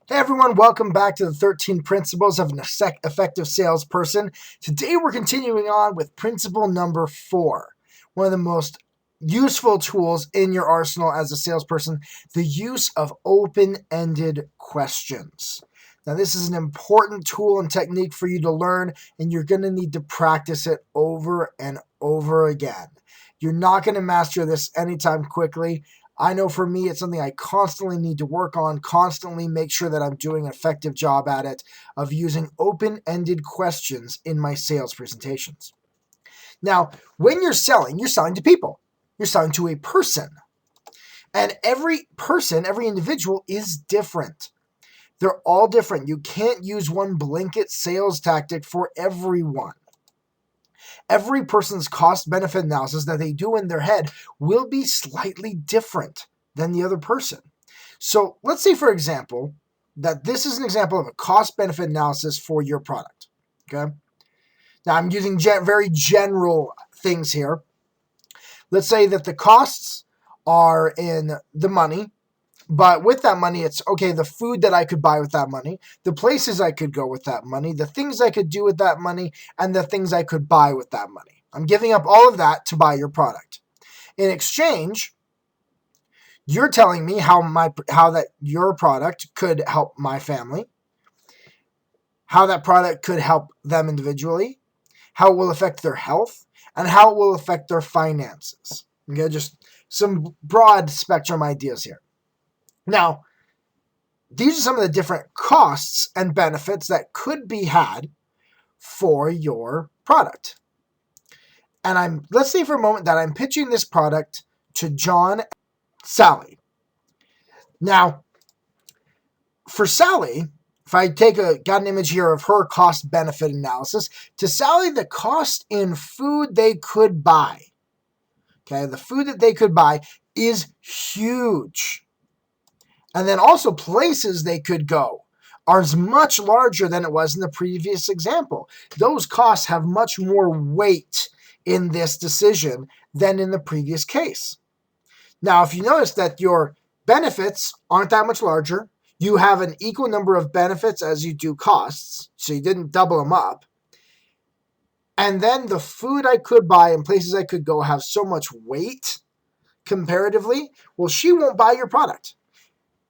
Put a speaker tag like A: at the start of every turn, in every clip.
A: Hey everyone, welcome back to the 13 Principles of an Effective Salesperson. Today we're continuing on with principle number 4, one of the most useful tools in your arsenal as a salesperson, the use of open-ended questions. Now this is an important tool and technique for you to learn, and you're going to need to practice it over and over again. You're not going to master this anytime quickly. I know for me, it's something I constantly need to work on, constantly make sure that I'm doing an effective job at it, of using open-ended questions in my sales presentations. Now, when you're selling to people. You're selling to a person. And every person, every individual is different. They're all different. You can't use one blanket sales tactic for everyone. Every person's cost-benefit analysis that they do in their head will be slightly different than the other person. So let's say, for example, that this is an example of a cost-benefit analysis for your product. Okay. Now I'm using very general things here. Let's say that the costs are in the money, but with that money, it's okay, the food that I could buy with that money, the places I could go with that money, the things I could do with that money, and the things I could buy with that money. I'm giving up all of that to buy your product. In exchange, you're telling me how that your product could help my family, how that product could help them individually, how it will affect their health, and how it will affect their finances. Okay, just some broad spectrum ideas here. Now, these are some of the different costs and benefits that could be had for your product. And let's say for a moment that I'm pitching this product to John and Sally. Now, for Sally, if I got an image here of her cost-benefit analysis, to Sally, the cost in food they could buy, okay, the food that they could buy is huge. And then also places they could go are much larger than it was in the previous example. Those costs have much more weight in this decision than in the previous case. Now, if you notice that your benefits aren't that much larger, you have an equal number of benefits as you do costs, so you didn't double them up. And then the food I could buy and places I could go have so much weight comparatively, well, she won't buy your product.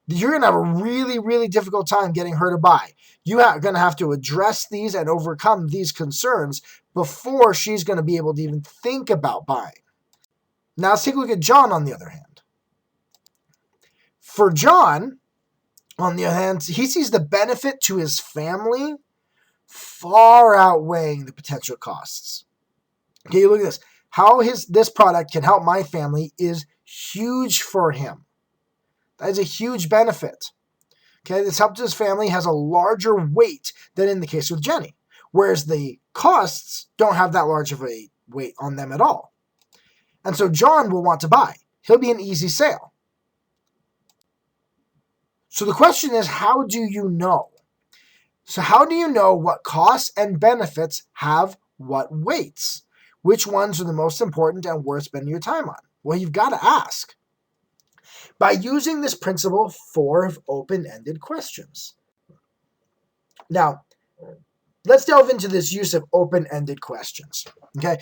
A: You're going to have a really, really difficult time getting her to buy. You are going to have to address these and overcome these concerns before she's going to be able to even think about buying. Now let's take a look at John on the other hand. For John, on the other hand, he sees the benefit to his family far outweighing the potential costs. Okay, look at this. How this product can help my family is huge for him. That is a huge benefit. Okay, this help to his family has a larger weight than in the case with Jenny, whereas the costs don't have that large of a weight on them at all. And so John will want to buy. He'll be an easy sale. So the question is, how do you know? So how do you know what costs and benefits have what weights? Which ones are the most important and worth spending your time on? Well, you've got to ask. By using this principle 4 of open-ended questions. Now, let's delve into this use of open-ended questions. Okay,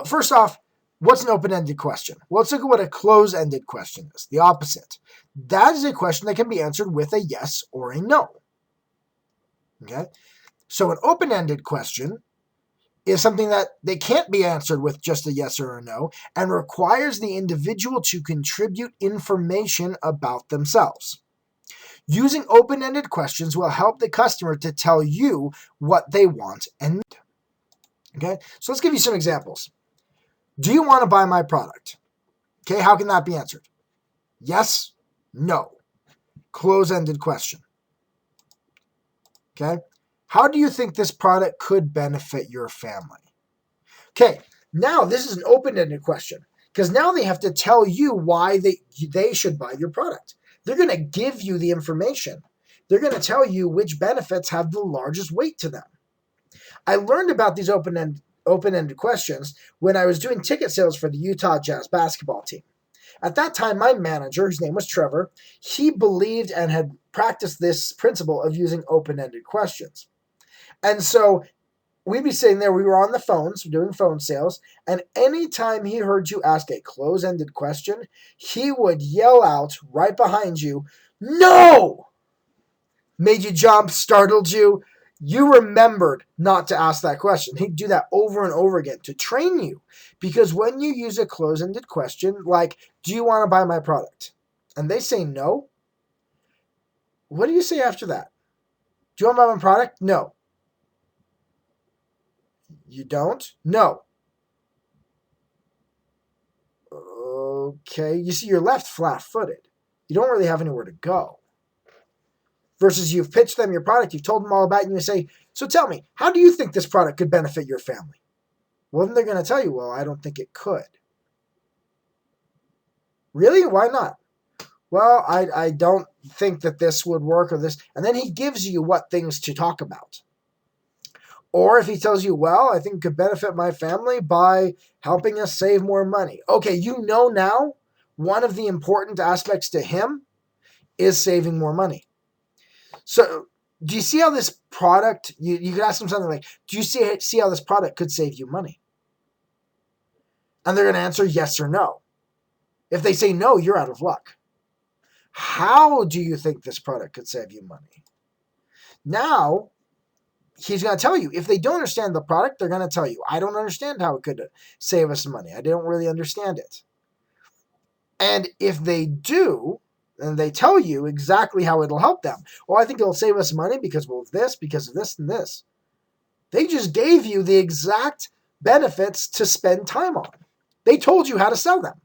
A: first off, what's an open-ended question? Well, let's look at what a close-ended question is, the opposite. That is a question that can be answered with a yes or a no. Okay, so an open-ended question is something that they can't be answered with just a yes or a no and requires the individual to contribute information about themselves. Using open-ended questions will help the customer to tell you what they want and need. Okay, so let's give you some examples. Do you want to buy my product? Okay, how can that be answered? Yes, no. Close-ended question. Okay. How do you think this product could benefit your family? Okay, now this is an open-ended question because now they have to tell you why they should buy your product. They're going to give you the information. They're going to tell you which benefits have the largest weight to them. I learned about these open-ended questions when I was doing ticket sales for the Utah Jazz basketball team. At that time, my manager, his name was Trevor, he believed and had practiced this principle of using open-ended questions. And so we'd be sitting there, we were on the phones, doing phone sales, and anytime he heard you ask a close-ended question, he would yell out right behind you, "No!" Made you jump, startled you. You remembered not to ask that question. He'd do that over and over again to train you. Because when you use a close-ended question, like, "Do you want to buy my product?" and they say no, what do you say after that? "Do you want to buy my product?" "No." "You don't?" "No." Okay. You see, you're left flat-footed. You don't really have anywhere to go. Versus you've pitched them your product, you've told them all about it, and you say, "So tell me, how do you think this product could benefit your family?" Well, then they're going to tell you, "Well, I don't think it could." "Really? Why not?" "Well, I don't think that this would work or this." And then he gives you what things to talk about. Or if he tells you, "Well, I think it could benefit my family by helping us save more money." Okay, you know now one of the important aspects to him is saving more money. So do you see how this product, you could ask them something like, "Do you see how this product could save you money?" And they're going to answer yes or no. If they say no, you're out of luck. "How do you think this product could save you money?" Now, he's going to tell you. If they don't understand the product, they're going to tell you, "I don't understand how it could save us money. I don't really understand it." And if they do, and they tell you exactly how it'll help them, "Well, I think it'll save us money because of this, and this." They just gave you the exact benefits to spend time on. They told you how to sell them.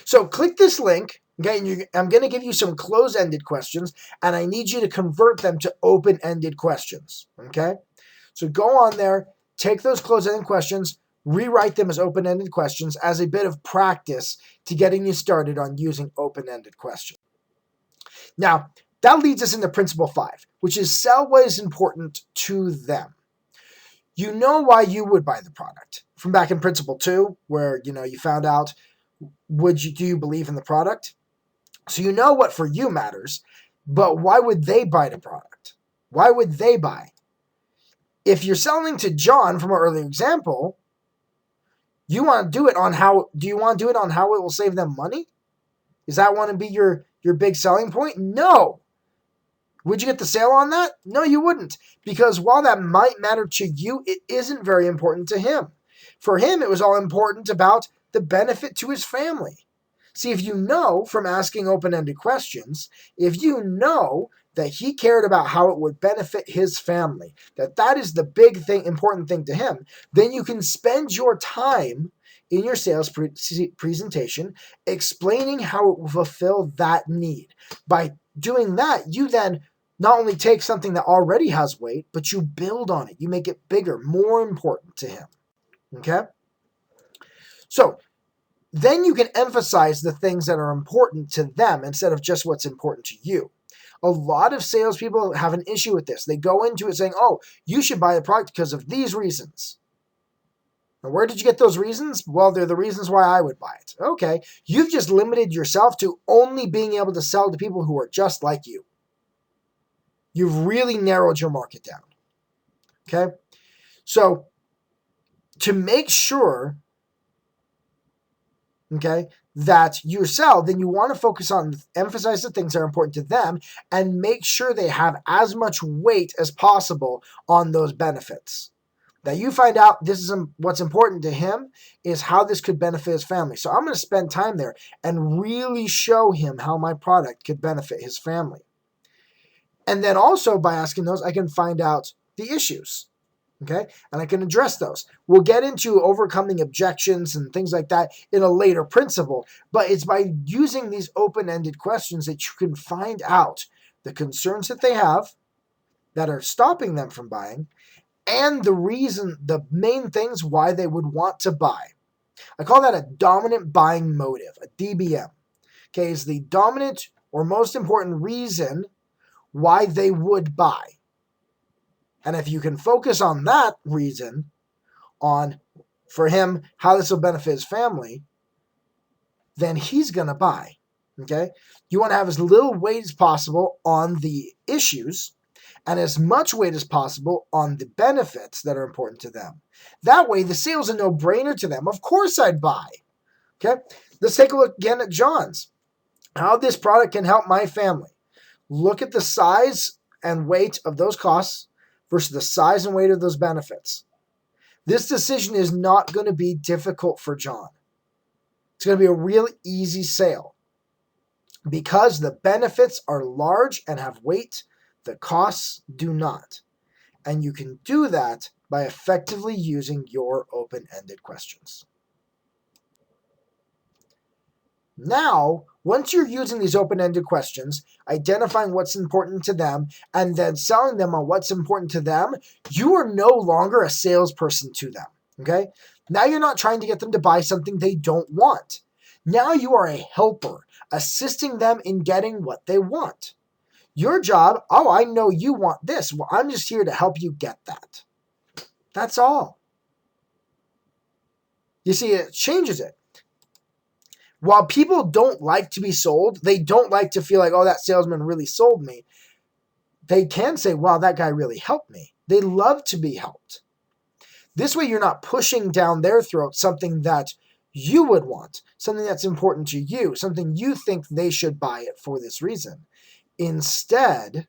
A: So click this link. Okay, and I'm going to give you some close-ended questions, and I need you to convert them to open-ended questions. Okay? So go on there, take those close-ended questions, rewrite them as open-ended questions as a bit of practice to getting you started on using open-ended questions. Now, that leads us into Principle 5, which is sell what is important to them. You know why you would buy the product from back in Principle 2, where you found out, do you believe in the product? So you know what for you matters, but why would they buy the product? Why would they buy? If you're selling to John from our earlier example, do you want to do it on how it will save them money? Does that want to be your big selling point? No. Would you get the sale on that? No, you wouldn't. Because while that might matter to you, it isn't very important to him. For him, it was all important about the benefit to his family. See, if you know from asking open-ended questions, if you know that he cared about how it would benefit his family, that is the big thing, important thing to him, then you can spend your time in your sales presentation explaining how it will fulfill that need. By doing that, you then not only take something that already has weight, but you build on it. You make it bigger, more important to him. Okay? So then you can emphasize the things that are important to them instead of just what's important to you. A lot of salespeople have an issue with this. They go into it saying, "Oh, you should buy the product because of these reasons." Now, where did you get those reasons? Well, they're the reasons why I would buy it. Okay, you've just limited yourself to only being able to sell to people who are just like you. You've really narrowed your market down. Okay, so to make sure that you sell, then you want to focus on, emphasize the things that are important to them and make sure they have as much weight as possible on those benefits. That you find out this is what's important to him is how this could benefit his family. So I'm going to spend time there and really show him how my product could benefit his family. And then also by asking those, I can find out the issues. Okay, and I can address those. We'll get into overcoming objections and things like that in a later principle, but it's by using these open-ended questions that you can find out the concerns that they have that are stopping them from buying and the main things why they would want to buy. I call that a dominant buying motive, a DBM. Okay, is the dominant or most important reason why they would buy. And if you can focus on that reason, on, for him, how this will benefit his family, then he's going to buy. Okay? You want to have as little weight as possible on the issues and as much weight as possible on the benefits that are important to them. That way, the sale's a no-brainer to them. Of course I'd buy. Okay? Let's take a look again at John's. How this product can help my family. Look at the size and weight of those costs versus the size and weight of those benefits. This decision is not going to be difficult for John. It's going to be a really easy sale. Because the benefits are large and have weight, the costs do not. And you can do that by effectively using your open-ended questions. Now, once you're using these open-ended questions, identifying what's important to them, and then selling them on what's important to them, you are no longer a salesperson to them, okay? Now you're not trying to get them to buy something they don't want. Now you are a helper, assisting them in getting what they want. Your job, oh, I know you want this. Well, I'm just here to help you get that. That's all. You see, it changes it. While people don't like to be sold, they don't like to feel like, oh, that salesman really sold me. They can say, wow, that guy really helped me. They love to be helped. This way, you're not pushing down their throat something that you would want, something that's important to you, something you think they should buy it for this reason. Instead,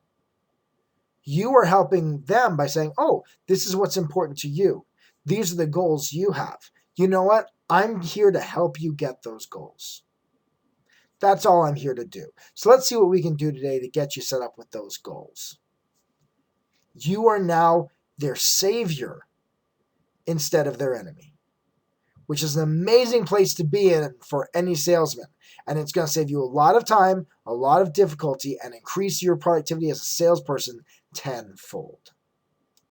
A: you are helping them by saying, oh, this is what's important to you. These are the goals you have. You know what? I'm here to help you get those goals. That's all I'm here to do. So let's see what we can do today to get you set up with those goals. You are now their savior instead of their enemy, which is an amazing place to be in for any salesman. And it's going to save you a lot of time, a lot of difficulty, and increase your productivity as a salesperson tenfold.